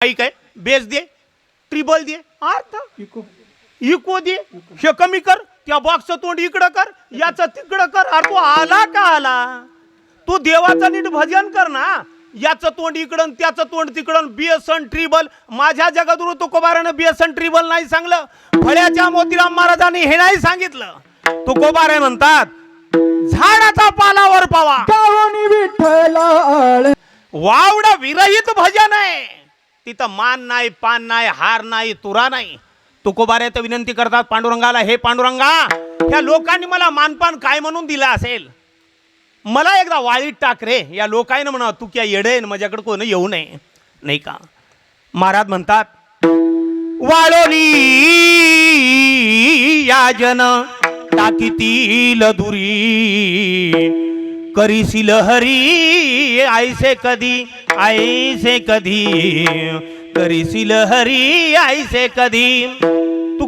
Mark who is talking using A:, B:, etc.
A: ऐक आहे, बेस दे, ट्रिबल दे, अर्थ इको दे, हे कमी कर, त्या बॉक्सचं तोंड इकडं कर, याचं तिकडं कर. अरे तू आला का आला? तू देवाचं नीट भजन कर ना. याचं तोंड इकडं त्याचं तोंड तिकडं, बेसन ट्रिबल. माझ्या जगद्गुरु तुकोबारानं बेसन ट्रिबल नाही सांगलं, फळ्याच्या मोतीराम महाराजांनी हे नाही सांगितलं. तुकोबारे म्हणतात झाडाचा पालावर पावा वावडा विरहित भजन आहे. तिथं मान नाही, पान नाही, हार नाही, तुरा नाही. तुकोबारे तर विनंती करतात पांडुरंगाला, हे पांडुरंगा, ह्या लोकांनी मला मानपान काय म्हणून दिलं असेल, मला एकदा वाळीत टाक रे. या लोकांना म्हणा तू क्या येडे, माझ्याकडे कोण येऊ नये, नाही का? महाराज म्हणतात वाळोली या जन टाकीतील दुरी, करीशील हरी आईसे कधी, आईसे कधी, करीशील हरी आईसे कधी.